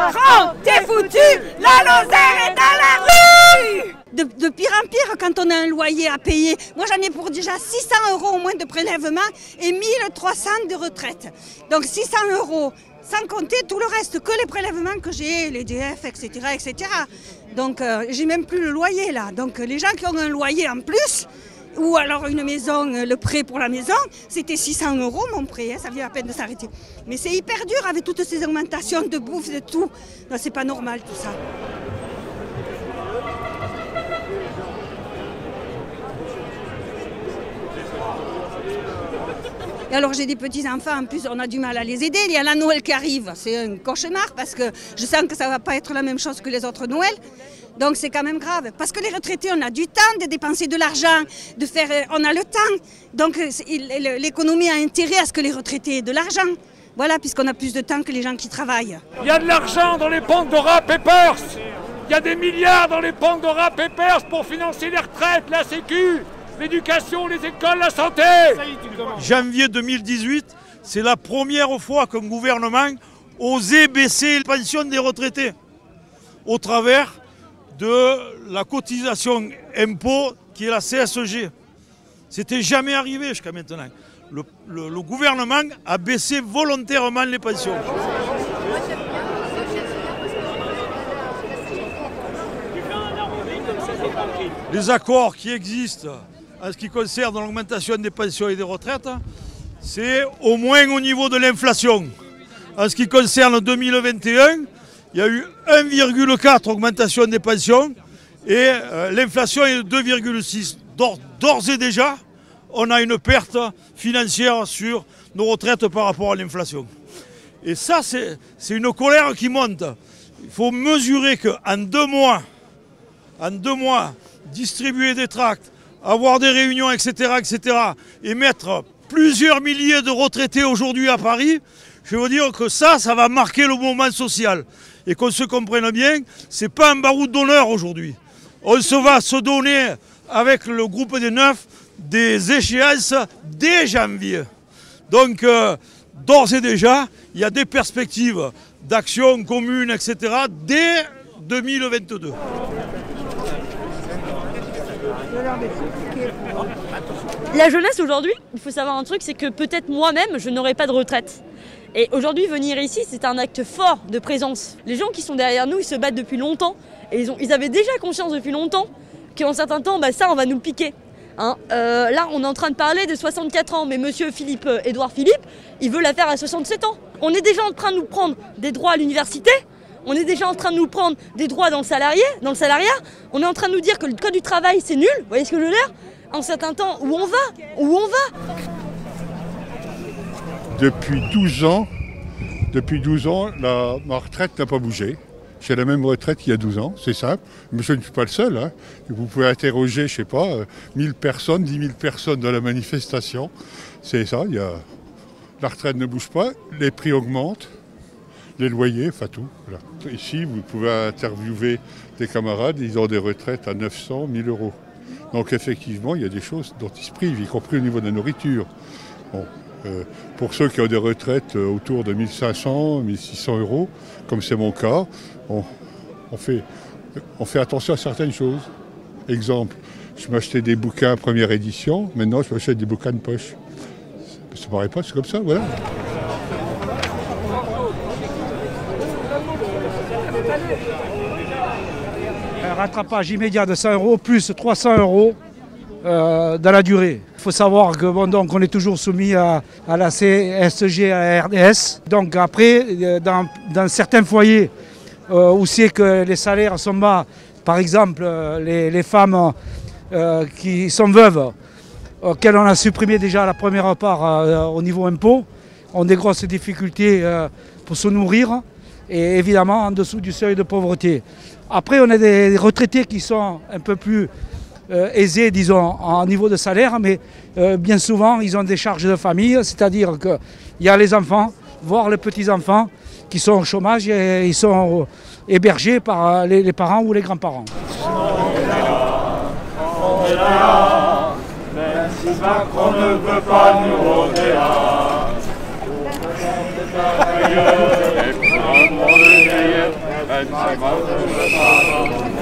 Macron, t'es foutu, la Lozère est à la rue. De pire en pire quand on a un loyer à payer. Moi j'en ai pour déjà 600 € au moins de prélèvement et 1300 de retraite. Donc 600 €, sans compter tout le reste, que les prélèvements que j'ai, les DF, etc. etc. Donc j'ai même plus le loyer là. Donc les gens qui ont un loyer en plus, ou alors une maison, le prêt pour la maison, c'était 600 € mon prêt, hein, ça vient à peine de s'arrêter. Mais c'est hyper dur avec toutes ces augmentations de bouffe, de tout. Non, c'est pas normal tout ça. Et alors j'ai des petits-enfants, en plus on a du mal à les aider. Il y a la Noël qui arrive, c'est un cauchemar parce que je sens que ça ne va pas être la même chose que les autres Noëls. Donc c'est quand même grave. Parce que les retraités, on a du temps de dépenser de l'argent, on a le temps. Donc l'économie a intérêt à ce que les retraités aient de l'argent. Voilà, puisqu'on a plus de temps que les gens qui travaillent. Il y a de l'argent dans les Pandora Papers. Il y a des milliards dans les Pandora Papers pour financer les retraites, la sécu, l'éducation, les écoles, la santé. Janvier 2018, c'est la première fois qu'un gouvernement osait baisser les pensions des retraités au travers de la cotisation impôt qui est la CSG. C'était jamais arrivé jusqu'à maintenant. Le gouvernement a baissé volontairement les pensions. Les accords qui existent en ce qui concerne l'augmentation des pensions et des retraites, c'est au moins au niveau de l'inflation. En ce qui concerne 2021, il y a eu 1,4 augmentation des pensions et l'inflation est de 2,6. D'ores et déjà, on a une perte financière sur nos retraites par rapport à l'inflation. Et ça, c'est une colère qui monte. Il faut mesurer qu'en 2 mois, distribuer des tracts, avoir des réunions, etc., et mettre plusieurs milliers de retraités aujourd'hui à Paris, je veux dire que ça va marquer le mouvement social. Et qu'on se comprenne bien, ce n'est pas un baroud d'honneur aujourd'hui. On va se donner avec le groupe des 9 des échéances dès janvier. Donc, d'ores et déjà, il y a des perspectives d'action commune, etc., dès 2022. La jeunesse aujourd'hui, il faut savoir un truc, c'est que peut-être moi-même, je n'aurai pas de retraite. Et aujourd'hui, venir ici, c'est un acte fort de présence. Les gens qui sont derrière nous, ils se battent depuis longtemps. Et ils avaient déjà conscience depuis longtemps qu'en certains temps, ça, on va nous le piquer. Hein, là, on est en train de parler de 64 ans, mais monsieur Édouard Philippe, il veut la faire à 67 ans. On est déjà en train de nous prendre des droits à l'université. On est déjà en train de nous prendre des droits dans le salariat. On est en train de nous dire que le code du travail, c'est nul. Vous voyez ce que je veux dire? En certains temps, où on va? Depuis 12 ans, ma retraite n'a pas bougé. J'ai la même retraite qu'il y a 12 ans, c'est simple. Mais je ne suis pas le seul. Hein. Vous pouvez interroger, je ne sais pas, 1000 personnes, 10 000 personnes dans la manifestation. C'est ça, la retraite ne bouge pas, les prix augmentent, les loyers, enfin tout. Voilà. Ici, vous pouvez interviewer des camarades, ils ont des retraites à 900, 1000 €. Donc effectivement, il y a des choses dont ils se privent, y compris au niveau de la nourriture. Bon, pour ceux qui ont des retraites autour de 1500, 1600 €, comme c'est mon cas, on fait attention à certaines choses. Exemple, je m'achetais des bouquins première édition, maintenant je m'achète des bouquins de poche. Ça ne paraît pas, c'est comme ça, voilà. Un rattrapage immédiat de 100 € plus 300 € dans la durée. Il faut savoir que donc, on est toujours soumis à la CSG, à la RDS. Donc après, dans certains foyers où c'est que les salaires sont bas, par exemple les femmes qui sont veuves, auxquelles on a supprimé déjà la première part au niveau impôt, ont des grosses difficultés pour se nourrir et évidemment en dessous du seuil de pauvreté. Après, on a des retraités qui sont un peu plus aisés, disons, en niveau de salaire, mais bien souvent, ils ont des charges de famille, c'est-à-dire qu'il y a les enfants, voire les petits-enfants, qui sont au chômage et ils sont hébergés par les parents ou les grands-parents. On est là, même si Macron ne veut pas nous, on est là. On est là, et pour un monde meilleur. Macron ne veut pas.